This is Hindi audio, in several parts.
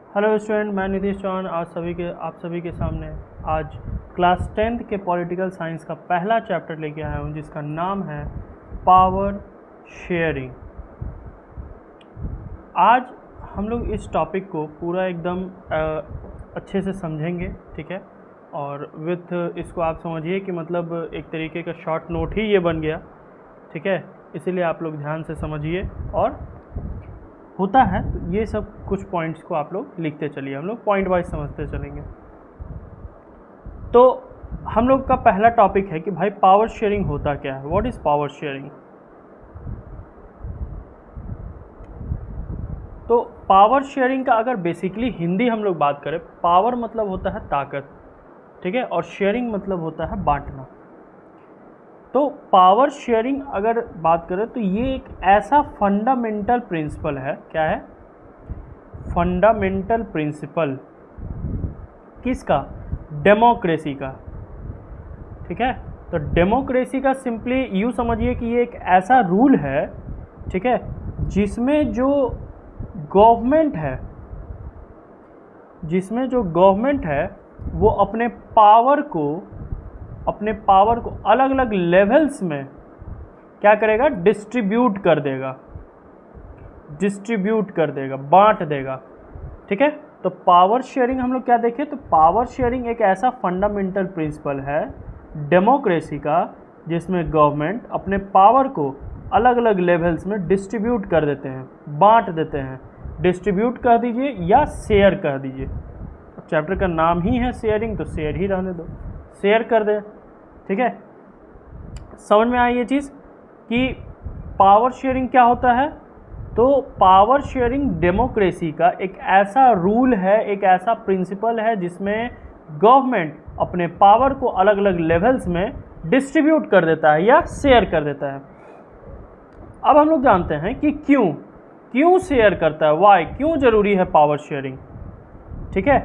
हेलो स्टूडेंट, मैं नीतीश चौहान आप सभी के सामने आज क्लास 10th के पॉलिटिकल साइंस का पहला चैप्टर लेके आया हूँ जिसका नाम है पावर शेयरिंग। आज हम लोग इस टॉपिक को पूरा एकदम अच्छे से समझेंगे, ठीक है। और विथ इसको आप समझिए कि मतलब एक तरीके का शॉर्ट नोट ही ये बन गया, ठीक है। इसीलिए आप लोग ध्यान से समझिए और होता है तो ये सब कुछ पॉइंट्स को आप लोग लिखते चलिए, हम लोग पॉइंट वाइज समझते चलेंगे। तो हम लोग का पहला टॉपिक है कि भाई पावर शेयरिंग होता क्या है, व्हाट इज़ पावर शेयरिंग। तो पावर शेयरिंग का अगर बेसिकली हिंदी हम लोग बात करें, पावर मतलब होता है ताकत, ठीक है, और शेयरिंग मतलब होता है बांटना। तो पावर शेयरिंग अगर बात करें तो ये एक ऐसा फंडामेंटल प्रिंसिपल है, क्या है, फंडामेंटल प्रिंसिपल किसका, डेमोक्रेसी का, ठीक है। तो डेमोक्रेसी का सिंपली यूँ समझिए कि ये एक ऐसा रूल है, ठीक है, जिसमें जो गवर्नमेंट है वो अपने पावर को अलग अलग लेवल्स में क्या करेगा, डिस्ट्रीब्यूट कर देगा, बांट देगा, ठीक है। तो पावर शेयरिंग हम लोग क्या देखें, तो पावर शेयरिंग एक ऐसा फंडामेंटल प्रिंसिपल है डेमोक्रेसी का जिसमें गवर्नमेंट अपने पावर को अलग अलग लेवल्स में डिस्ट्रीब्यूट कर देते हैं, बांट देते हैं। डिस्ट्रीब्यूट कह दीजिए या शेयर कह दीजिए, चैप्टर का नाम ही है शेयरिंग तो शेयर ही रहने दो, शेयर कर दे, ठीक है। समझ में आई ये चीज़ कि पावर शेयरिंग क्या होता है। तो पावर शेयरिंग डेमोक्रेसी का एक ऐसा रूल है, एक ऐसा प्रिंसिपल है जिसमें गवर्नमेंट अपने पावर को अलग अलग लेवल्स में डिस्ट्रीब्यूट कर देता है या शेयर कर देता है। अब हम लोग जानते हैं कि क्यों शेयर करता है, वाई, क्यों जरूरी है पावर शेयरिंग, ठीक है।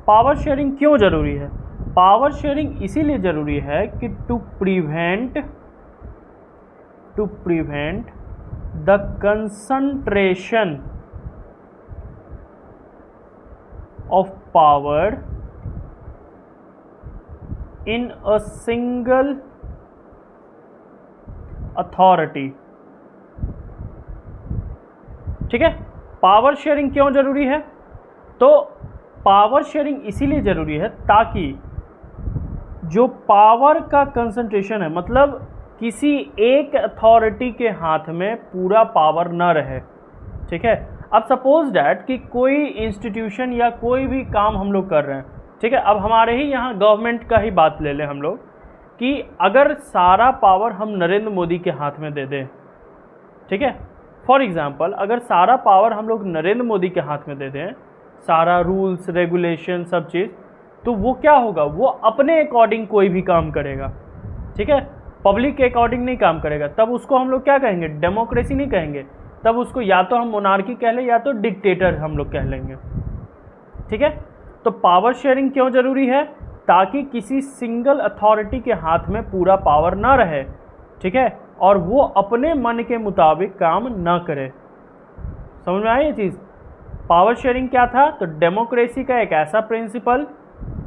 पावर शेयरिंग क्यों जरूरी है, पावर शेयरिंग इसीलिए जरूरी है कि to prevent the concentration of power in a single authority, ठीक है। पावर शेयरिंग क्यों जरूरी है, तो पावर शेयरिंग इसीलिए जरूरी है ताकि जो पावर का कंसंट्रेशन है, मतलब किसी एक अथॉरिटी के हाथ में पूरा पावर न रहे, ठीक है। अब सपोज डैट कि कोई इंस्टीट्यूशन या कोई भी काम हम लोग कर रहे हैं, ठीक है। अब हमारे ही यहाँ गवर्नमेंट का ही बात ले लें हम लोग कि अगर सारा पावर हम नरेंद्र मोदी के हाथ में दे दें, ठीक है, फॉर एग्जांपल अगर सारा पावर हम लोग नरेंद्र मोदी के हाथ में दे दें, सारा रूल्स रेगुलेशन सब चीज़, तो वो क्या होगा, वो अपने अकॉर्डिंग कोई भी काम करेगा, ठीक है, पब्लिक के अकॉर्डिंग नहीं काम करेगा। तब उसको हम लोग क्या कहेंगे, डेमोक्रेसी नहीं कहेंगे, तब उसको या तो हम मोनार्की कह लें या तो डिक्टेटर हम लोग कह लेंगे, ठीक है। तो पावर शेयरिंग क्यों जरूरी है, ताकि किसी सिंगल अथॉरिटी के हाथ में पूरा पावर ना रहे, ठीक है, और वो अपने मन के मुताबिक काम ना करे। समझ में आई ये चीज़। पावर शेयरिंग क्या था, तो डेमोक्रेसी का एक ऐसा प्रिंसिपल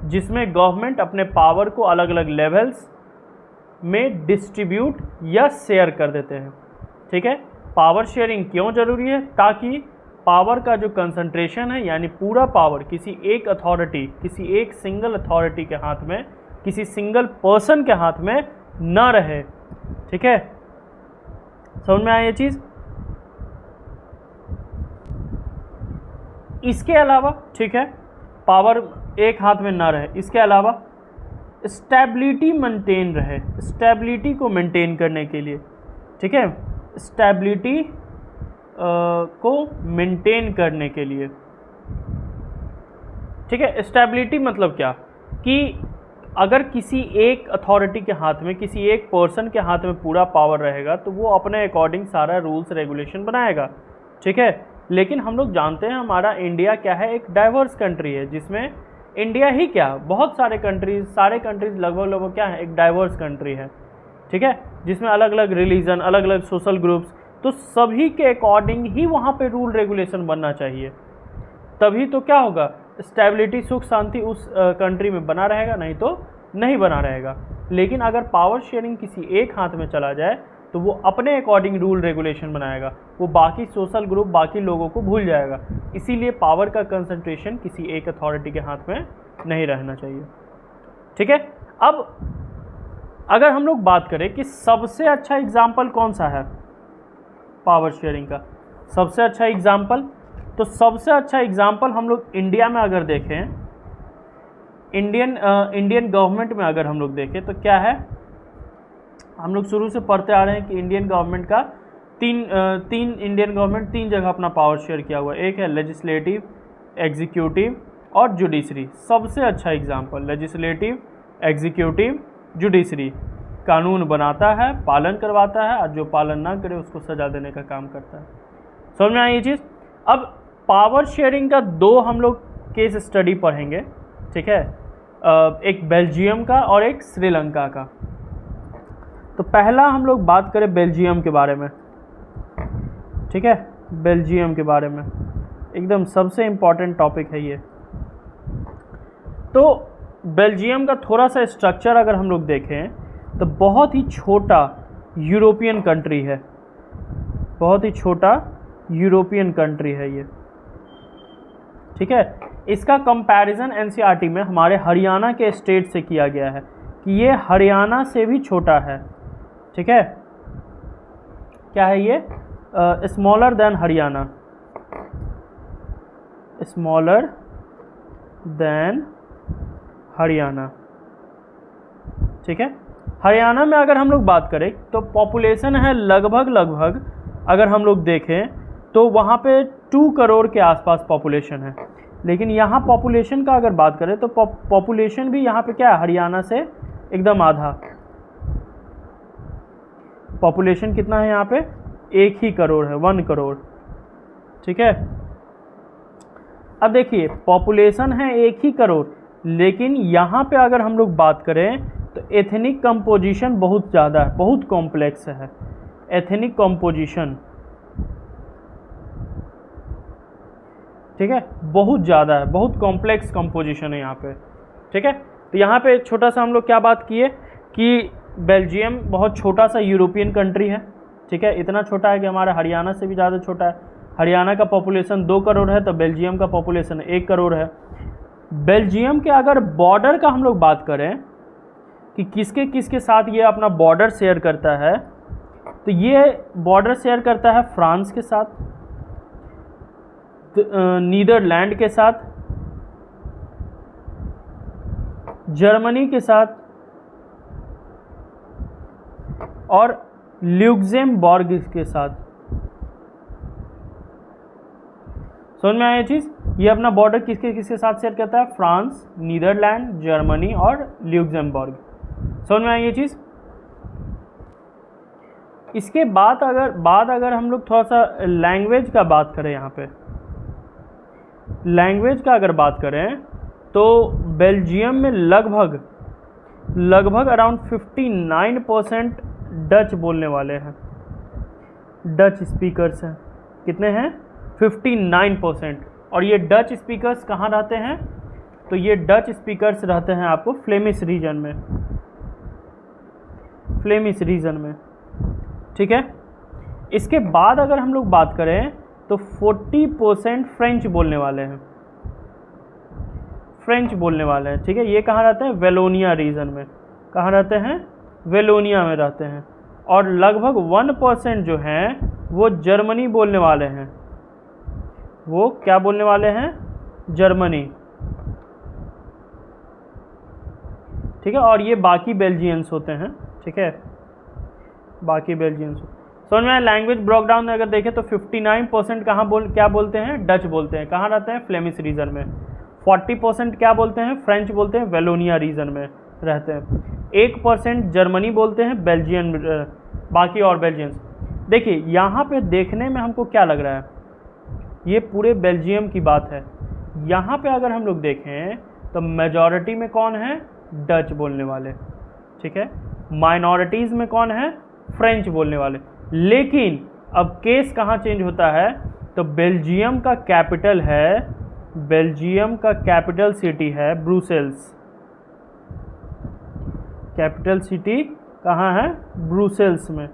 जिसमें गवर्नमेंट अपने पावर को अलग अलग लेवल्स में डिस्ट्रीब्यूट या शेयर कर देते हैं, ठीक है। पावर शेयरिंग क्यों जरूरी है, ताकि पावर का जो कंसंट्रेशन है यानी पूरा पावर किसी एक सिंगल अथॉरिटी के हाथ में, किसी सिंगल पर्सन के हाथ में ना रहे, ठीक है। समझ में आया ये चीज़। इसके अलावा, ठीक है, पावर एक हाथ में ना रहे, इसके अलावा स्टेबिलिटी मेंटेन रहे, स्टेबिलिटी को मेंटेन करने के लिए, ठीक है, स्टेबिलिटी को मेंटेन करने के लिए, ठीक है। स्टेबिलिटी मतलब क्या, कि अगर किसी एक अथॉरिटी के हाथ में, किसी एक पर्सन के हाथ में पूरा पावर रहेगा तो वो अपने अकॉर्डिंग सारा रूल्स रेगुलेशन बनाएगा, ठीक है। लेकिन हम लोग जानते हैं हमारा इंडिया क्या है, एक डाइवर्स कंट्री है, जिसमें इंडिया ही क्या, बहुत सारे कंट्रीज लगभग क्या है, एक डाइवर्स कंट्री है, ठीक है, जिसमें अलग अलग रिलीजन, अलग अलग सोशल ग्रुप्स, तो सभी के अकॉर्डिंग ही वहाँ पे रूल रेगुलेशन बनना चाहिए। तभी तो क्या होगा, स्टेबिलिटी, सुख शांति उस कंट्री में बना रहेगा, नहीं तो नहीं बना रहेगा। लेकिन अगर पावर शेयरिंग किसी एक हाथ में चला जाए तो वो अपने अकॉर्डिंग रूल रेगुलेशन बनाएगा, वो बाकी सोशल ग्रुप, बाकी लोगों को भूल जाएगा। इसीलिए पावर का कंसंट्रेशन किसी एक अथॉरिटी के हाथ में नहीं रहना चाहिए। ठीक है, अब अगर हम लोग बात करें कि सबसे अच्छा एग्जाम्पल कौन सा है पावर शेयरिंग का, सबसे अच्छा एग्जाम्पल, तो सबसे अच्छा एग्जाम्पल हम लोग इंडिया में अगर देखें, इंडियन गवर्नमेंट में अगर हम लोग देखें तो क्या है, हम लोग शुरू से पढ़ते आ रहे हैं कि इंडियन गवर्नमेंट का इंडियन गवर्नमेंट तीन जगह अपना पावर शेयर किया हुआ है। एक है लेजिस्लेटिव, एग्जीक्यूटिव और जुडिशरी। सबसे अच्छा एग्जाम्पल लेजिस्लेटिव, एग्जीक्यूटिव, जुडिशरी, कानून बनाता है, पालन करवाता है, और जो पालन ना करे उसको सजा देने का काम करता है। समझ में आई ये चीज़। अब पावर शेयरिंग का दो हम लोग केस स्टडी पढ़ेंगे, ठीक है, एक बेल्जियम का और एक श्रीलंका का। तो पहला हम लोग बात करें बेल्जियम के बारे में, ठीक है, बेल्जियम के बारे में एकदम सबसे इम्पॉर्टेंट टॉपिक है ये। तो बेल्जियम का थोड़ा सा स्ट्रक्चर अगर हम लोग देखें तो बहुत ही छोटा यूरोपियन कंट्री है, बहुत ही छोटा यूरोपियन कंट्री है ये, ठीक है। इसका कंपैरिजन एनसीईआरटी में हमारे हरियाणा के स्टेट से किया गया है कि ये हरियाणा से भी छोटा है, ठीक है। क्या है ये, smaller than Haryana, smaller than Haryana, ठीक है। हरियाणा में अगर हम लोग बात करें तो पॉपुलेशन है लगभग अगर हम लोग देखें तो वहाँ पे 2 करोड़ के आसपास पॉपुलेशन है। लेकिन यहाँ पॉपुलेशन का अगर बात करें तो पॉपुलेशन भी यहाँ पे क्या है, हरियाणा से एकदम आधा। पॉपुलेशन कितना है यहाँ पे, 1 ही करोड़ है, 1 करोड़, ठीक है। अब देखिए पॉपुलेशन है 1 ही करोड़, लेकिन यहाँ पे अगर हम लोग बात करें तो एथनिक कंपोजिशन बहुत ज़्यादा है, बहुत कॉम्प्लेक्स है एथनिक कंपोजिशन, ठीक है, बहुत ज़्यादा है, बहुत कॉम्प्लेक्स कंपोजिशन है यहाँ पे, ठीक है। तो यहाँ पे छोटा सा हम लोग क्या बात किए कि बेल्जियम बहुत छोटा सा यूरोपियन कंट्री है, ठीक है, इतना छोटा है कि हमारा हरियाणा से भी ज़्यादा छोटा है। हरियाणा का पॉपुलेशन 2 करोड़ है तो बेल्जियम का पॉपुलेशन 1 करोड़ है। बेल्जियम के अगर बॉर्डर का हम लोग बात करें कि किसके किसके साथ ये अपना बॉर्डर शेयर करता है, तो ये बॉर्डर शेयर करता है फ्रांस के साथ, नीदरलैंड के साथ, जर्मनी के साथ और ल्यूक्सेमबर्ग के साथ। समझ में आया ये चीज़, ये अपना बॉर्डर किसके किसके साथ शेयर करता है, फ्रांस, नीदरलैंड, जर्मनी और ल्यूक्सेमबर्ग। समझ में आई ये चीज़। इसके बाद अगर हम लोग थोड़ा सा लैंग्वेज का बात करें, यहाँ पे लैंग्वेज का अगर बात करें तो बेल्जियम में लगभग अराउंड 59% डच बोलने वाले हैं, डच स्पीकर्स हैं। कितने हैं, 59%। और ये डच स्पीकर्स कहाँ रहते हैं, तो ये डच स्पीकर्स रहते हैं आपको फ्लेमिश रीजन में, फ्लेमिश रीजन में, ठीक है। इसके बाद अगर हम लोग बात करें तो 40% फ्रेंच बोलने वाले हैं, फ्रेंच बोलने वाले हैं, ठीक है। ये कहाँ रहते हैं, वेलोनिया रीजन में, कहाँ रहते हैं, वेलोनिया में रहते हैं। और लगभग 1% जो हैं वो जर्मनी बोलने वाले हैं, वो क्या बोलने वाले हैं, जर्मनी, ठीक है। और ये बाकी बेल्जियंस होते हैं, ठीक है, बाकी बेल्जियंस। समझ में लैंग्वेज ब्रेकडाउन में अगर देखें तो 59% क्या बोलते हैं, डच बोलते हैं, कहाँ रहते हैं, फ्लेमिश रीजन में। 40% क्या बोलते हैं, फ्रेंच बोलते हैं, वेलोनिया रीजन में रहते हैं। 1% जर्मनी बोलते हैं, बेल्जियन, बाकी और बेल्जियंस। देखिए यहाँ पे देखने में हमको क्या लग रहा है, ये पूरे बेल्जियम की बात है। यहाँ पे अगर हम लोग देखें तो मेजॉरिटी में कौन है, डच बोलने वाले, ठीक है। माइनॉरिटीज़ में कौन है, फ्रेंच बोलने वाले। लेकिन अब केस कहाँ चेंज होता है, तो बेल्जियम का कैपिटल है बेल्जियम का कैपिटल सिटी है ब्रुसेल्स। कैपिटल सिटी कहाँ है? ब्रुसेल्स में।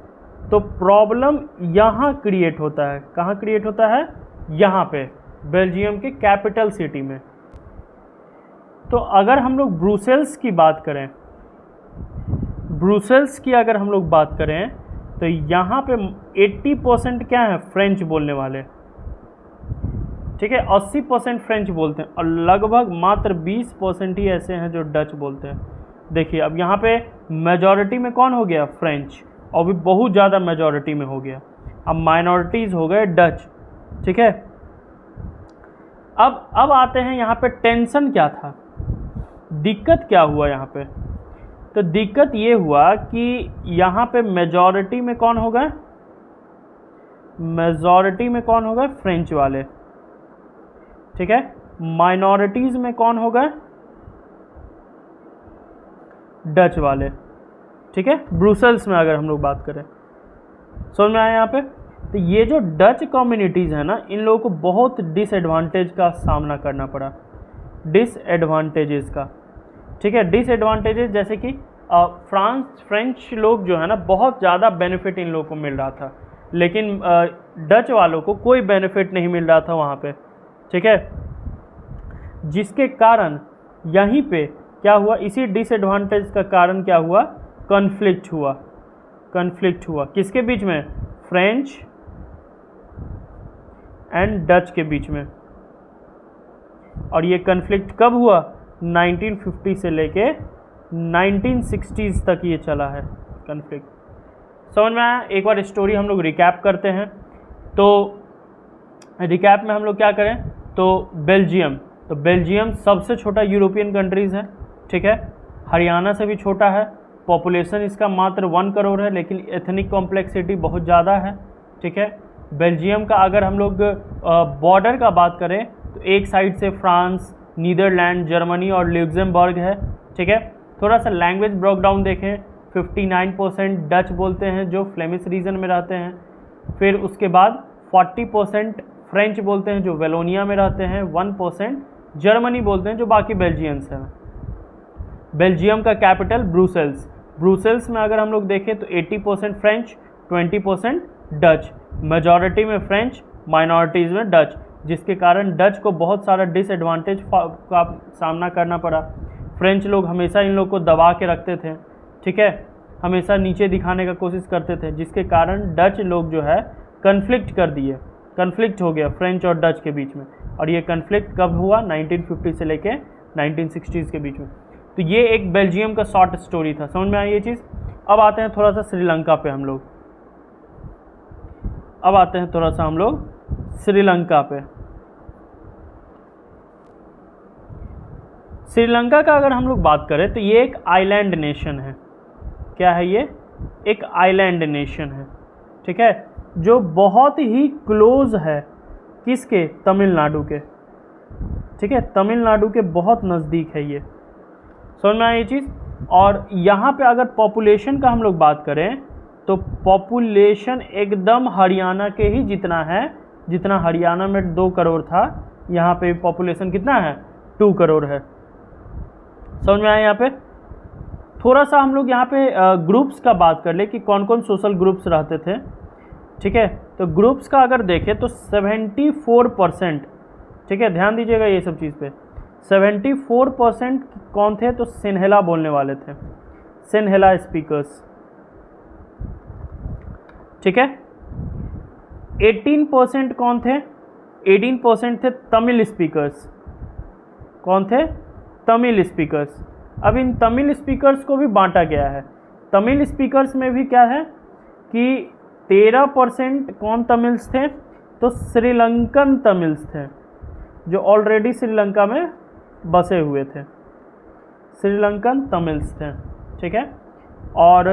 तो प्रॉब्लम यहाँ क्रिएट होता है। कहाँ क्रिएट होता है? यहाँ पे, बेल्जियम के कैपिटल सिटी में। तो अगर हम लोग ब्रुसेल्स की बात करें, ब्रुसेल्स की अगर हम लोग बात करें तो यहाँ पे 80% क्या है? फ्रेंच बोलने वाले। ठीक है, 80% फ्रेंच बोलते हैं और लगभग मात्र 20% ही ऐसे हैं जो डच बोलते हैं। देखिए अब यहाँ पे मेजॉरिटी में कौन हो गया? फ्रेंच, और भी बहुत ज़्यादा मेजॉरिटी में हो गया। अब माइनॉरिटीज़ हो गए डच। ठीक है, अब आते हैं यहाँ पे टेंशन क्या था, दिक्कत क्या हुआ यहाँ पे? तो दिक्कत ये हुआ कि यहाँ पे मेजॉरिटी में कौन हो गए? मेजॉरिटी में कौन हो गए? फ्रेंच वाले। ठीक है, माइनॉरिटीज़ में कौन हो गए? डच वाले। ठीक है, ब्रुसेल्स में अगर हम लोग बात करें, समझ में आया यहाँ पे? तो ये जो डच कम्युनिटीज़ है ना, इन लोगों को बहुत डिसएडवांटेज का सामना करना पड़ा, डिसएडवांटेजेस का। ठीक है, डिसएडवांटेजेस जैसे कि फ्रेंच लोग जो है ना, बहुत ज़्यादा बेनिफिट इन लोगों को मिल रहा था, लेकिन डच वालों को कोई बेनिफिट नहीं मिल रहा था वहाँ पे। ठीक है, जिसके कारण यहीं पे क्या हुआ? इसी डिसएडवांटेज का कारण क्या हुआ? कॉन्फ्लिक्ट हुआ। कॉन्फ्लिक्ट हुआ किसके बीच में? फ्रेंच एंड डच के बीच में। और ये कॉन्फ्लिक्ट कब हुआ? 1950 से लेके 1960s तक ये चला है कॉन्फ्लिक्ट। समझ में आया? एक बार स्टोरी हम लोग रिकैप करते हैं। तो रिकैप में हम लोग क्या करें? तो बेल्जियम सबसे छोटा यूरोपियन कंट्रीज़ है। ठीक है, हरियाणा से भी छोटा है, पॉपुलेशन इसका मात्र 1 करोड़ है, लेकिन एथनिक कॉम्प्लेक्सिटी बहुत ज़्यादा है। ठीक है, बेल्जियम का अगर हम लोग बॉर्डर का बात करें तो एक साइड से फ्रांस, नीदरलैंड, जर्मनी और लग्जमबर्ग है। ठीक है, थोड़ा सा लैंग्वेज ब्रेकडाउन देखें, 59% डच बोलते हैं जो फ्लेमिश रीजन में रहते हैं। फिर उसके बाद 40% फ्रेंच बोलते हैं जो वेलोनिया में रहते हैं, 1% जर्मनी बोलते हैं जो बाकी बेल्जियंस हैं। बेल्जियम का कैपिटल ब्रुसेल्स में अगर हम लोग देखें तो 80% फ्रेंच, 20% डच, मेजॉरिटी में फ्रेंच, माइनॉरिटीज़ में डच, जिसके कारण डच को बहुत सारा डिसएडवांटेज का सामना करना पड़ा। फ्रेंच लोग हमेशा इन लोग को दबा के रखते थे। ठीक है, हमेशा नीचे दिखाने का कोशिश करते थे, जिसके कारण डच लोग जो है कन्फ्लिक्ट कर दिए। कन्फ्लिक्ट हो गया फ्रेंच और डच के बीच में, और ये कन्फ्लिक्ट कब हुआ? 1950 से लेके 1960s के बीच में। तो ये एक बेल्जियम का शॉर्ट स्टोरी था। समझ में आई ये चीज़? अब आते हैं थोड़ा सा श्रीलंका पे हम लोग। श्रीलंका पे। श्रीलंका का अगर हम लोग बात करें तो ये एक आइलैंड नेशन है। क्या है ये? एक आइलैंड नेशन है। ठीक है, जो बहुत ही क्लोज है किसके? तमिलनाडु के। ठीक है, तमिलनाडु के बहुत नज़दीक है ये। समझ में आया ये चीज़? और यहाँ पे अगर पॉपुलेशन का हम लोग बात करें तो पॉपुलेशन एकदम हरियाणा के ही जितना है, जितना हरियाणा में 2 करोड़ था, यहाँ पे पॉपुलेशन कितना है? 2 करोड़ है। समझ में आया? यहाँ पे थोड़ा सा हम लोग यहाँ पे ग्रुप्स का बात कर ले कि कौन कौन सोशल ग्रुप्स रहते थे। ठीक है, तो ग्रुप्स का अगर देखें तो 74%, ठीक है, ध्यान दीजिएगा ये सब चीज़ पे, 74% कौन थे? तो सिन्हेला बोलने वाले थे, सिन्हेला स्पीकर्स। ठीक है, 18% कौन थे? 18% थे तमिल स्पीकर्स। कौन थे? तमिल स्पीकर्स। अब इन तमिल स्पीकर्स को भी बांटा गया है। तमिल स्पीकर्स में भी क्या है कि 13% कौन तमिल्स थे? तो श्रीलंकन तमिल्स थे, जो ऑलरेडी श्रीलंका में बसे हुए थे, श्रीलंकन तमिल्स थे। ठीक है, और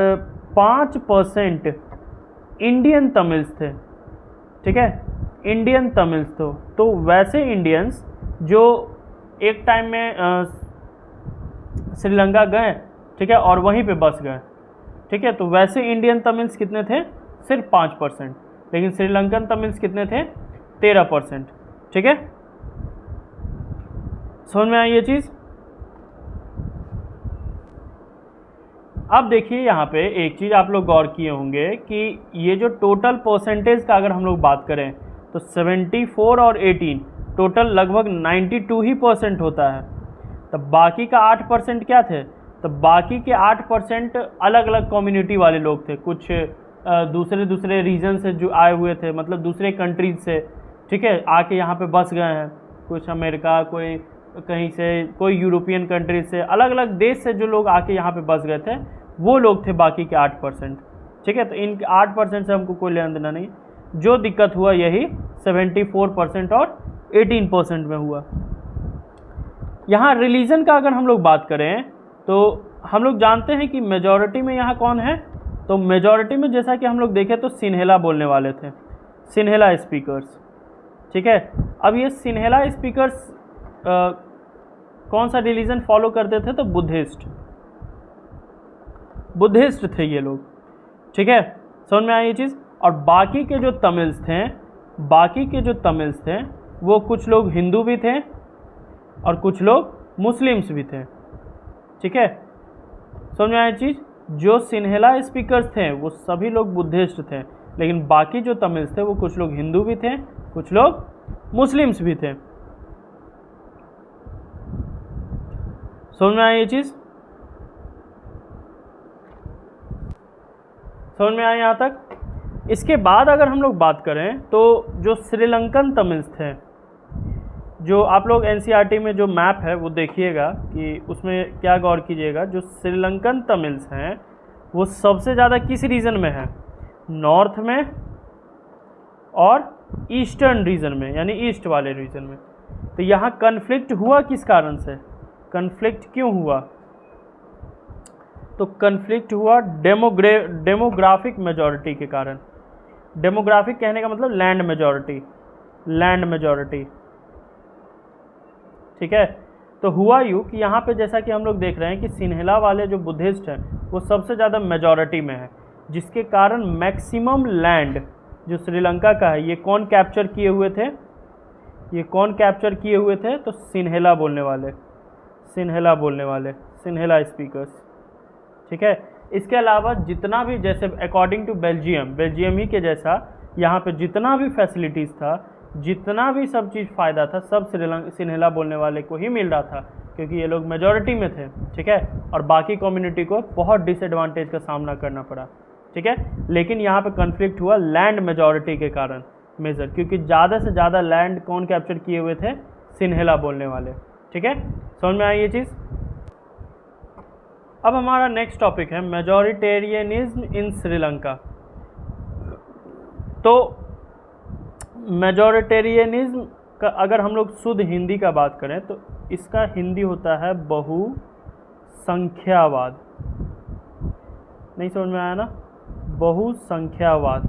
5% इंडियन तमिल्स थे। ठीक है, इंडियन तमिल्स तो वैसे इंडियंस जो एक टाइम में श्रीलंका गए, ठीक है, और वहीं पे बस गए। ठीक है, तो वैसे इंडियन तमिल्स कितने थे? सिर्फ 5%, लेकिन श्रीलंकन तमिल्स कितने थे? 13%। ठीक है, समझ में आई ये चीज़? अब देखिए यहाँ पे एक चीज़ आप लोग गौर किए होंगे कि ये जो टोटल परसेंटेज का अगर हम लोग बात करें तो 74 और 18 टोटल लगभग 92% होता है। तो बाकी का 8% क्या थे? तो बाकी के 8% अलग अलग कम्युनिटी वाले लोग थे, कुछ दूसरे रीजन से जो आए हुए थे, मतलब दूसरे कंट्रीज से, ठीक है, आके यहाँ पे बस गए हैं। कुछ अमेरिका, कोई कहीं से, कोई यूरोपियन कंट्रीज से, अलग अलग देश से जो लोग आके यहाँ पे बस गए थे वो लोग थे बाकी के 8%, ठीक है। तो इन 8% से हमको कोई लेना देना नहीं। जो दिक्कत हुआ यही 74% और 18% में हुआ। यहाँ रिलीजन का अगर हम लोग बात करें तो हम लोग जानते हैं कि मेजॉरिटी में यहाँ कौन है। तो मेजॉरिटी में जैसा कि हम लोग देखें तो सिन्हेला बोलने वाले थे, सिन्हेला स्पीकर्स, ठीक है। अब ये सिन्हेला स्पीकर्स कौन सा रिलीजन फॉलो करते थे? तो बुद्धिस्ट थे ये लोग, ठीक है। समझ में आई ये चीज़? और बाकी के जो तमिल्स थे वो कुछ लोग हिंदू भी थे और कुछ लोग मुस्लिम्स भी थे, ठीक है। समझ में आई चीज़? जो सिन्हेला स्पीकर्स थे वो सभी लोग बुद्धिस्ट थे, लेकिन बाकी जो तमिल्स थे वो कुछ लोग हिंदू भी थे, कुछ लोग मुस्लिम्स भी थे। समझ में आई ये चीज़? समझ में आया यहाँ तक? इसके बाद अगर हम लोग बात करें तो जो श्रीलंकन तमिल्स थे, जो आप लोग एनसीईआरटी में जो मैप है वो देखिएगा कि उसमें क्या गौर कीजिएगा, जो श्रीलंकन तमिल्स हैं वो सबसे ज़्यादा किस रीजन में है? नॉर्थ में और ईस्टर्न रीजन में, यानी ईस्ट वाले रीजन में। तो यहाँ कन्फ्लिक्ट हुआ किस कारण से? कन्फ्लिक्ट क्यों हुआ? तो कन्फ्लिक्ट हुआ डेमोग्राफिक मेजॉरिटी के कारण। डेमोग्राफिक कहने का मतलब लैंड मेजॉरिटी, ठीक है। तो हुआ यूँ कि यहाँ पे जैसा कि हम लोग देख रहे हैं कि सिन्हेला वाले जो बुद्धिस्ट हैं वो सबसे ज़्यादा मेजॉरिटी में है, जिसके कारण मैक्सिमम लैंड जो श्रीलंका का है ये कौन कैप्चर किए हुए थे? तो सिन्हेला बोलने वाले सिन्हेला स्पीकर्स, ठीक है। इसके अलावा जितना भी, जैसे अकॉर्डिंग टू बेल्जियम ही के जैसा यहाँ पे जितना भी फैसिलिटीज़ था, जितना भी सब चीज़ फ़ायदा था, सब सिन्हेला बोलने वाले को ही मिल रहा था, क्योंकि ये लोग मेजॉरिटी में थे, ठीक है। और बाकी कम्युनिटी को बहुत डिसएडवांटेज का सामना करना पड़ा, ठीक है। लेकिन यहाँ पे कन्फ्लिक्ट हुआ लैंड मेजॉरिटी के कारण मेजर, क्योंकि ज़्यादा से ज़्यादा लैंड कौन कैप्चर किए हुए थे? सिन्हेला बोलने वाले, ठीक है। समझ में आई ये चीज़? अब हमारा नेक्स्ट टॉपिक है मेजॉरिटेरियनिज्म इन श्रीलंका। तो मेजॉरिटेरियनिज्म का अगर हम लोग शुद्ध हिंदी का बात करें तो इसका हिंदी होता है बहुसंख्यावाद। नहीं समझ में आया ना? बहुसंख्यावाद।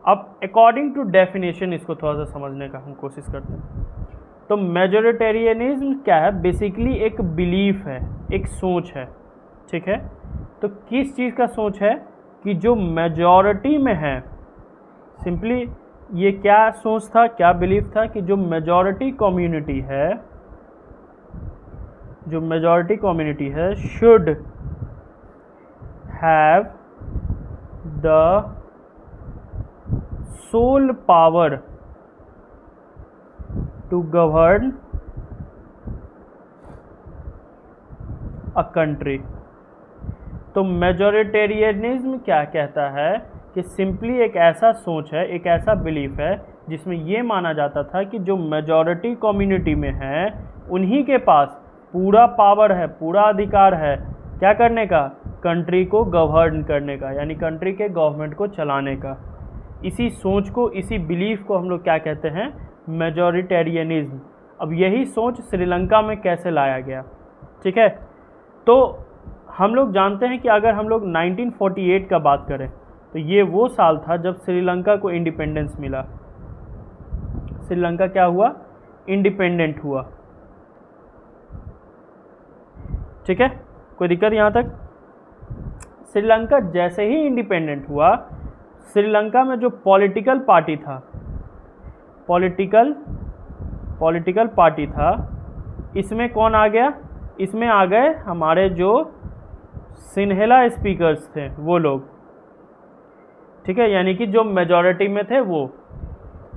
अब अकॉर्डिंग टू डेफिनेशन इसको थोड़ा सा समझने का हम कोशिश करते हैं। तो मेजॉरिटेरियनिज्म क्या है? बेसिकली एक बिलीफ है, एक सोच है, ठीक है। तो किस चीज़ का सोच है? कि जो मेजॉरिटी में है, सिंपली ये क्या सोच था, क्या बिलीफ था कि जो मेजॉरिटी कम्युनिटी है should have the sole power to govern a country. तो मेजॉरिटेरियनिज्म क्या कहता है कि सिंपली एक ऐसा सोच है, एक ऐसा बिलीफ है जिसमें ये माना जाता था कि जो मेजॉरिटी कम्युनिटी में है उन्हीं के पास पूरा पावर है, पूरा अधिकार है क्या करने का? कंट्री को गवर्न करने का, यानी कंट्री के गवर्नमेंट को चलाने का। इसी सोच को, इसी बिलीफ को हम लोग क्या कहते हैं? मेजॉरिटेरियनिज्म। अब यही सोच श्रीलंका में कैसे लाया गया, ठीक है। तो हम लोग जानते हैं कि अगर हम लोग 1948 का बात करें तो ये वो साल था जब श्रीलंका को इंडिपेंडेंस मिला। श्रीलंका क्या हुआ? इंडिपेंडेंट हुआ, ठीक है। कोई दिक्कत यहाँ तक? श्रीलंका जैसे ही इंडिपेंडेंट हुआ, श्रीलंका में जो पॉलिटिकल पार्टी था इसमें कौन आ गया, इसमें आ गए हमारे जो सिन्हेला स्पीकर्स थे वो लोग, ठीक है, यानी कि जो मेजॉरिटी में थे वो।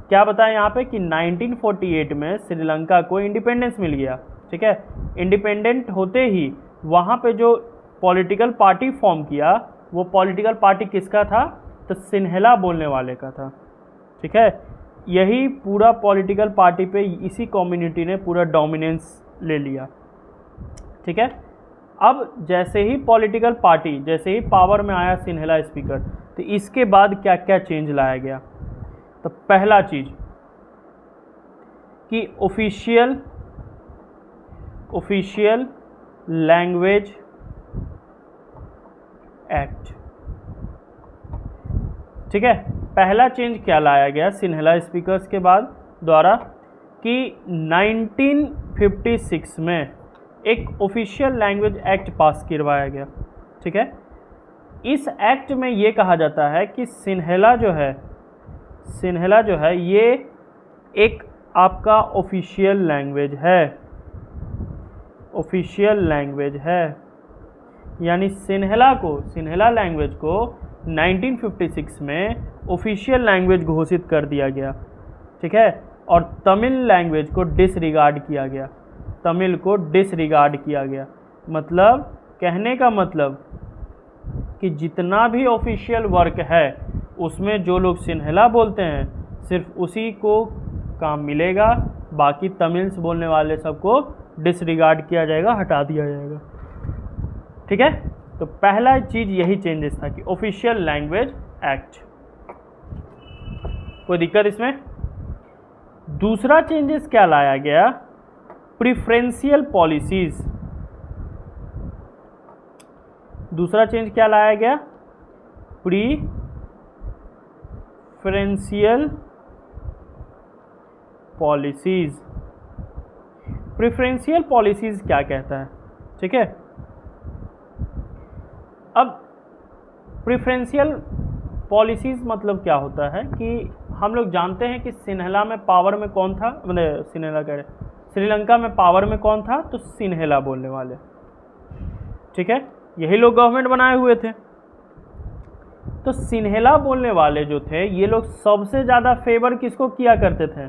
क्या बताया यहाँ पे कि 1948 में श्रीलंका को इंडिपेंडेंस मिल गया, ठीक है। इंडिपेंडेंट होते ही वहाँ पे जो पॉलिटिकल पार्टी फॉर्म किया, वो पॉलिटिकल पार्टी किसका था, तो सिन्हेला बोलने वाले का था, ठीक है। यही पूरा पॉलिटिकल पार्टी पे इसी कम्युनिटी ने पूरा डोमिनेंस ले लिया, ठीक है। अब जैसे ही पॉलिटिकल पार्टी, जैसे ही पावर में आया सिन्हेला स्पीकर, तो इसके बाद क्या क्या चेंज लाया गया। तो पहला चीज कि ऑफिशियल लैंग्वेज एक्ट, ठीक है। पहला चेंज क्या लाया गया सिन्हेला स्पीकर्स के बाद द्वारा कि 1956 में एक ऑफिशियल लैंग्वेज एक्ट पास करवाया गया, ठीक है। इस एक्ट में ये कहा जाता है कि सिन्हेला जो है ये एक आपका ऑफिशियल लैंग्वेज है, यानी सिन्हेला लैंग्वेज को 1956 में ऑफिशियल लैंग्वेज घोषित कर दिया गया, ठीक है। और तमिल लैंग्वेज को डिसरिगार्ड किया गया, मतलब कहने का मतलब कि जितना भी ऑफिशियल वर्क है उसमें जो लोग सिन्हेला बोलते हैं सिर्फ उसी को काम मिलेगा, बाकी तमिल्स बोलने वाले सबको डिसरिगार्ड किया जाएगा, हटा दिया जाएगा, ठीक है। तो पहला चीज़ यही चेंजेस था कि ऑफिशियल लैंग्वेज एक्ट। कोई दिक्कत इसमें। दूसरा चेंजेस क्या लाया गया, प्रिफरेंशियल पॉलिसीज। दूसरा चेंज क्या लाया गया, प्रिफरेंशियल पॉलिसीज। प्रिफरेंशियल पॉलिसीज क्या कहता है, ठीक है। अब प्रिफरेंशियल पॉलिसीज मतलब क्या होता है कि हम लोग जानते हैं कि सिन्हेला में पावर में कौन था, मतलब श्रीलंका में पावर में कौन था, तो सिन्हेला बोलने वाले, ठीक है। यही लोग गवर्नमेंट बनाए हुए थे। तो सिन्हेला बोलने वाले जो थे ये लोग सबसे ज़्यादा फेवर किसको किया करते थे,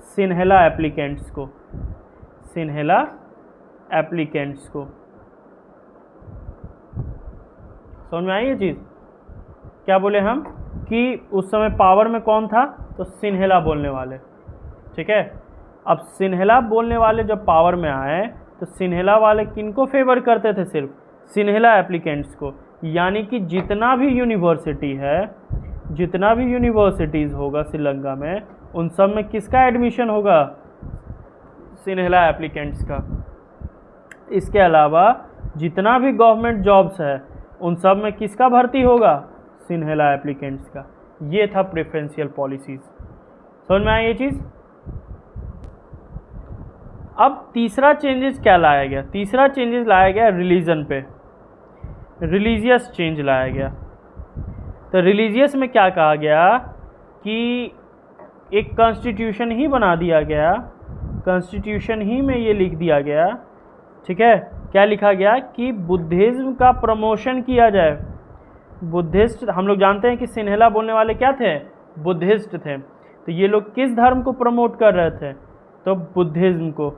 सिन्हेला एप्लीकेंट्स को। समझ में आई ये चीज़। क्या बोले हम कि उस समय पावर में कौन था, तो सिन्हेला बोलने वाले, ठीक है। अब सिन्हेला बोलने वाले जब पावर में आए तो सिन्हेला वाले किनको फेवर करते थे, सिर्फ सिन्हेला एप्लीकेंट्स को। यानी कि जितना भी यूनिवर्सिटीज़ होगा श्रीलंका में, उन सब में किसका एडमिशन होगा, सिन्हेला एप्लीकेंट्स का। इसके अलावा जितना भी गवर्नमेंट जॉब्स है उन सब में किसका भर्ती होगा, सिन्हेला एप्लीकेंट्स का। ये था प्रेफरेंशियल पॉलिसीज। समझ में आई ये चीज़। अब तीसरा चेंजेस क्या लाया गया, तीसरा चेंजेस लाया गया रिलीजन पे, रिलीजियस चेंज लाया गया। तो रिलीजियस में क्या कहा गया कि एक कॉन्स्टिट्यूशन ही बना दिया गया, कॉन्स्टिट्यूशन ही में ये लिख दिया गया, ठीक है। क्या लिखा गया कि बुद्धिज़्म का प्रमोशन किया जाए। बुद्धिस्ट, हम लोग जानते हैं कि सिन्हेला बोलने वाले क्या थे, बुद्धिस्ट थे। तो ये लोग किस धर्म को प्रमोट कर रहे थे, तो बुद्धिज़्म को,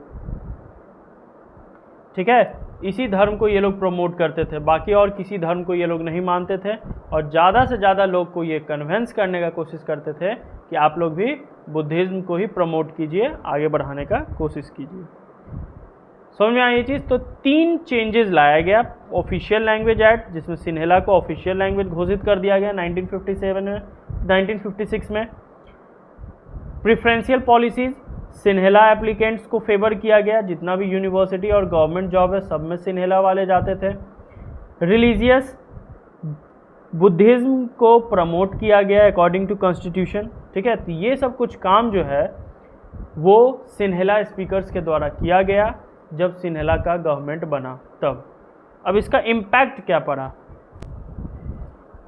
ठीक है। इसी धर्म को ये लोग प्रमोट करते थे, बाकी और किसी धर्म को ये लोग नहीं मानते थे। और ज़्यादा से ज़्यादा लोग को ये कन्वेंस करने का कोशिश करते थे कि आप लोग भी बुद्धिज़्म को ही प्रमोट कीजिए, आगे बढ़ाने का कोशिश कीजिए। समझ में आई ये चीज़। तो 3 चेंजेस लाया गया ऑफिशियल लैंग्वेज एक्ट, जिसमें सिन्हेला को ऑफिशियल लैंग्वेज घोषित कर दिया गया 1956 में। प्रिफरेंशियल पॉलिसीज़, सिन्हेला एप्लीकेंट्स को फेवर किया गया, जितना भी यूनिवर्सिटी और गवर्नमेंट जॉब है सब में सिन्हेला वाले जाते थे। रिलीजियस, बुद्धिज़्म को प्रमोट किया गया अकॉर्डिंग टू कॉन्स्टिट्यूशन, ठीक है। तो ये सब कुछ काम जो है वो सिन्हेला स्पीकर्स के द्वारा किया गया जब सिन्हेला का गवर्नमेंट बना तब। अब इसका इम्पैक्ट क्या पड़ा,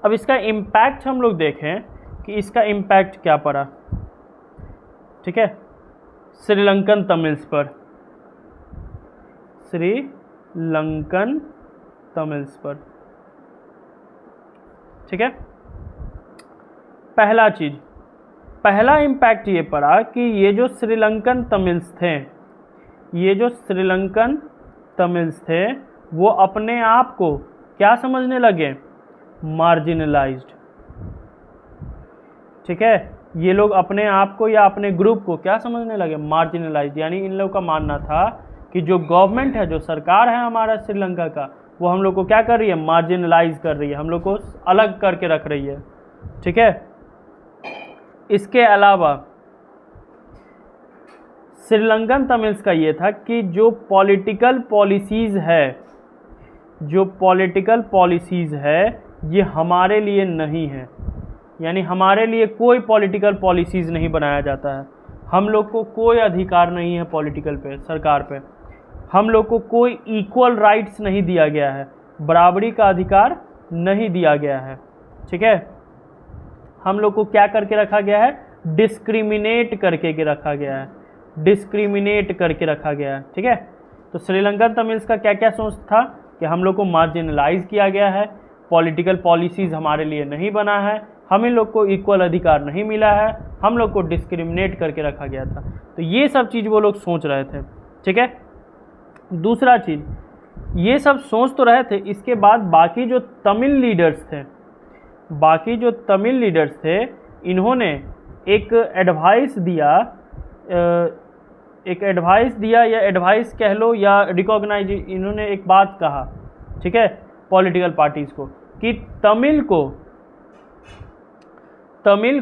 अब इसका इम्पैक्ट हम लोग देखें कि इसका इम्पैक्ट क्या पड़ा, ठीक है, श्रीलंकन तमिल्स पर। श्रीलंकन तमिल्स पर। ठीक है, पहला इम्पैक्ट ये पड़ा कि ये जो श्रीलंकन तमिल्स थे, वो अपने आप को क्या समझने लगे, मार्जिनलाइज्ड। ठीक है, ये लोग अपने आप को या अपने ग्रुप को क्या समझने लगे, मार्जिनलाइज्ड। यानी इन लोगों का मानना था कि जो गवर्नमेंट है, जो सरकार है हमारा श्रीलंका का, वो हम लोग को क्या कर रही है, मार्जिनलाइज कर रही है, हम लोग को अलग करके रख रही है। ठीक है, इसके अलावा श्रीलंकन तमिल्स का ये था कि जो पॉलिटिकल पॉलिसीज़ है ये हमारे लिए नहीं है। यानी हमारे लिए कोई पॉलिटिकल पॉलिसीज़ नहीं बनाया जाता है, हम लोग को कोई अधिकार नहीं है पॉलिटिकल पे, सरकार पे, हम लोग को कोई इक्वल राइट्स नहीं दिया गया है, बराबरी का अधिकार नहीं दिया गया है। ठीक है, हम लोग को क्या करके रखा गया है, डिस्क्रिमिनेट करके रखा गया है। ठीक है, तो श्रीलंकन तमिल्स का क्या क्या सोच था कि हम लोग को मार्जिनलाइज किया गया है, पॉलिटिकल पॉलिसीज़ हमारे लिए नहीं बना है, हम इन लोग को इक्वल अधिकार नहीं मिला है, हम लोग को डिस्क्रिमिनेट करके रखा गया था। तो ये सब चीज़ वो लोग सोच रहे थे। ठीक है, दूसरा चीज़, ये सब सोच तो रहे थे, इसके बाद बाकी जो तमिल लीडर्स थे इन्होंने एक एडवाइस दिया या एडवाइस कह लो या रिकॉग्नाइज, इन्होंने एक बात कहा। ठीक है, पॉलिटिकल पार्टीज़ को कि तमिल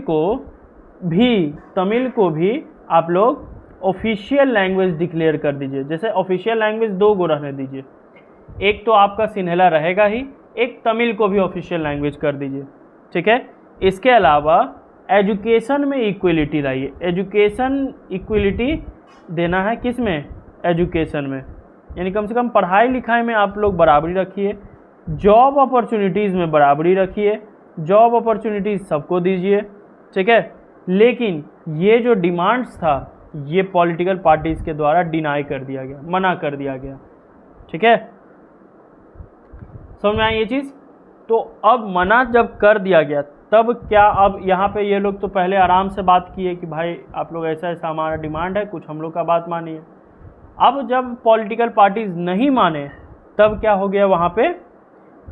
को भी आप लोग ऑफिशियल लैंग्वेज डिक्लेयर कर दीजिए। जैसे ऑफिशियल लैंग्वेज दो गो रहने दीजिए, एक तो आपका सिन्हेला रहेगा ही, एक तमिल को भी ऑफिशियल लैंग्वेज कर दीजिए। ठीक है, इसके अलावा एजुकेशन में इक्वलिटी लाइए। एजुकेशन इक्वलिटी देना है किस में, एजुकेशन में, यानी कम से कम पढ़ाई लिखाई में आप लोग बराबरी रखिए, जॉब अपॉर्चुनिटीज़ में बराबरी रखिए, जॉब अपॉर्चुनिटीज़ सबको दीजिए। ठीक है, लेकिन ये जो डिमांड्स था ये पॉलिटिकल पार्टीज़ के द्वारा डिनाई कर दिया गया, मना कर दिया गया। ठीक है, समझ में आई ये चीज़। तो अब मना जब कर दिया गया तब क्या, अब यहाँ पे ये लोग तो पहले आराम से बात किए कि भाई आप लोग ऐसा ऐसा हमारा डिमांड है, कुछ हम लोग का बात मानिए। अब जब पॉलिटिकल पार्टीज़ नहीं माने तब क्या हो गया वहाँ पे,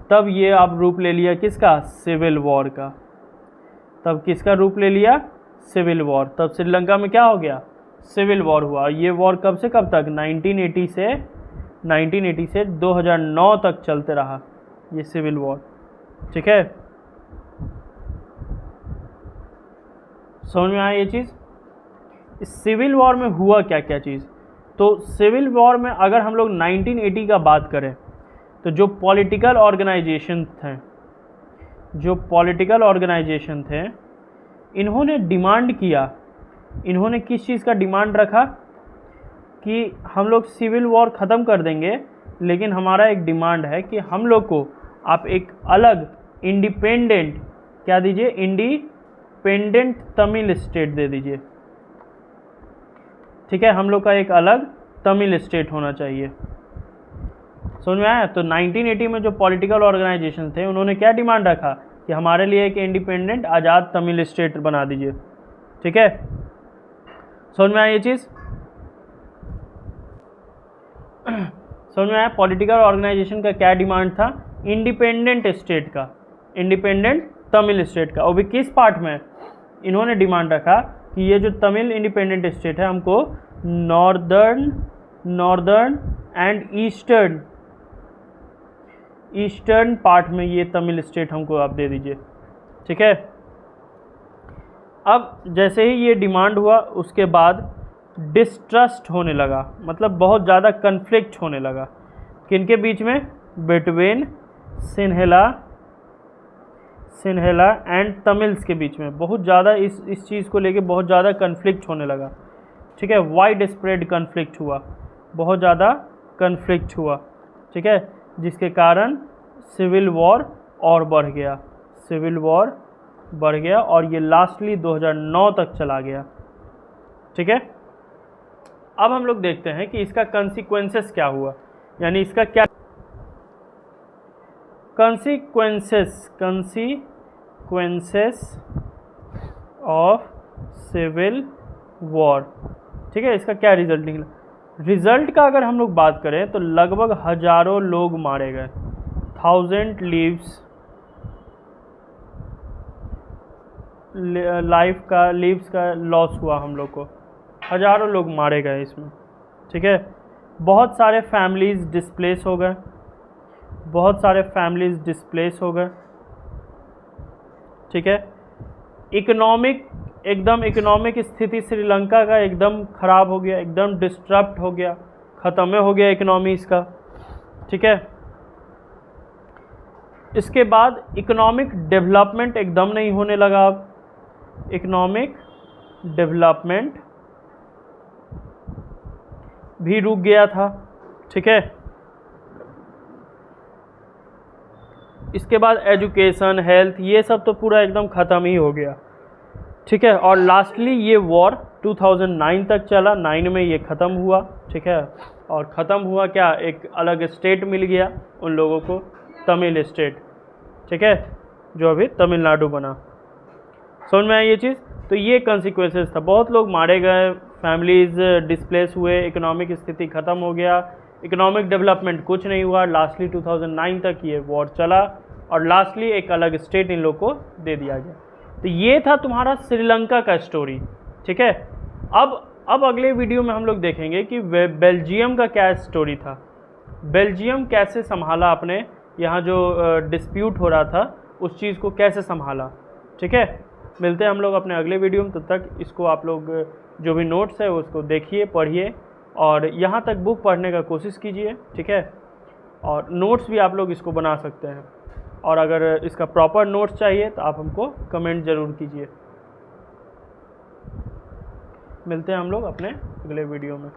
तब ये अब रूप ले लिया किसका, सिविल वॉर का। तब किसका रूप ले लिया, सिविल वॉर। तब श्रीलंका में क्या हो गया, सिविल वॉर हुआ। ये वॉर कब से कब तक, 1980 से 2009 तक चलते रहा ये सिविल वॉर। ठीक है, समझ में आया ये चीज़। इस सिविल वॉर में हुआ क्या क्या चीज़, तो सिविल वॉर में अगर हम लोग 1980 का बात करें तो जो पॉलिटिकल ऑर्गेनाइजेशन थे इन्होंने डिमांड किया, इन्होंने किस चीज़ का डिमांड रखा कि हम लोग सिविल वॉर ख़त्म कर देंगे, लेकिन हमारा एक डिमांड है कि हम लोग को आप एक अलग इंडिपेंडेंट क्या दीजिए, इंडिपेंडेंट तमिल स्टेट दे दीजिए। ठीक है, हम लोग का एक अलग तमिल स्टेट होना चाहिए। समझ में आया। तो 1980 में जो पॉलिटिकल ऑर्गेनाइजेशन थे उन्होंने क्या डिमांड रखा कि हमारे लिए एक इंडिपेंडेंट आज़ाद तमिल स्टेट बना दीजिए। ठीक है, समझ में आया ये चीज़। समझ में आया। पॉलिटिकल ऑर्गेनाइजेशन का क्या डिमांड था, इंडिपेंडेंट स्टेट का, इंडिपेंडेंट तमिल स्टेट का। और भी किस पार्ट में इन्होंने डिमांड रखा कि ये जो तमिल इंडिपेंडेंट स्टेट है हमको नॉर्दर्न एंड ईस्टर्न पार्ट में ये तमिल स्टेट हमको आप दे दीजिए। ठीक है, अब जैसे ही ये डिमांड हुआ उसके बाद डिस्ट्रस्ट होने लगा, मतलब बहुत ज़्यादा कन्फ्लिक्ट होने लगा। किनके बीच में, बिटवीन सिन्हेला एंड तमिल्स के बीच में बहुत ज़्यादा इस चीज़ को लेके बहुत ज़्यादा कन्फ्लिक्ट होने लगा। ठीक है, वाइड स्प्रेड कन्फ्लिक्ट हुआ, बहुत ज़्यादा कन्फ्लिक्ट हुआ। ठीक है, जिसके कारण सिविल वॉर और बढ़ गया, सिविल वॉर बढ़ गया और ये लास्टली 2009 तक चला गया। ठीक है, अब हम लोग देखते हैं कि इसका कंसिक्वेंसेस क्या हुआ। यानी इसका क्या कंसीक्वेंसेस ऑफ सिविल वॉर, ठीक है, इसका क्या रिजल्ट निकला। रिजल्ट का अगर हम लोग बात करें तो लगभग हजारों लोग मारे गए, 1000 लीव्स का लॉस हुआ हम लोग को, हजारों लोग मारे गए इसमें, ठीक है। बहुत सारे फैमिलीज डिस्प्लेस हो गए, ठीक है। इकोनॉमिक स्थिति श्रीलंका का एकदम ख़राब हो गया, एकदम डिस्टर्ब हो गया, ख़त्म हो गया इकोनॉमी इसका, ठीक है। इसके बाद इकोनॉमिक डेवलपमेंट एकदम नहीं होने लगा, अब इकोनॉमिक डेवलपमेंट भी रुक गया था, ठीक है। इसके बाद एजुकेशन, हेल्थ, ये सब तो पूरा एकदम ख़त्म ही हो गया, ठीक है। और लास्टली ये वॉर 2009 तक चला, 9 में ये ख़त्म हुआ, ठीक है। और ख़त्म हुआ क्या, एक अलग स्टेट मिल गया उन लोगों को, तमिल स्टेट, ठीक है, जो अभी तमिलनाडु बना। समझ में आई ये चीज़। तो ये कंसिक्वेंसेस था, बहुत लोग मारे गए, फैमिलीज डिस्प्लेस हुए, इकोनॉमिक स्थिति ख़त्म हो गया, इकोनॉमिक डेवलपमेंट कुछ नहीं हुआ। लास्टली 2009 तक ये वॉर चला और लास्टली एक अलग स्टेट इन लोग को दे दिया गया। तो ये था तुम्हारा श्रीलंका का स्टोरी, ठीक है। अब अगले वीडियो में हम लोग देखेंगे कि बेल्जियम का क्या स्टोरी था, बेल्जियम कैसे संभाला अपने यहाँ जो डिस्प्यूट हो रहा था उस चीज़ को कैसे संभाला, ठीक है। मिलते हैं हम लोग अपने अगले वीडियो में, तब तक इसको आप लोग जो भी नोट्स है उसको देखिए, पढ़िए और यहाँ तक बुक पढ़ने का कोशिश कीजिए, ठीक है। और नोट्स भी आप लोग इसको बना सकते हैं, और अगर इसका प्रॉपर नोट्स चाहिए तो आप हमको कमेंट ज़रूर कीजिए। मिलते हैं हम लोग अपने अगले वीडियो में।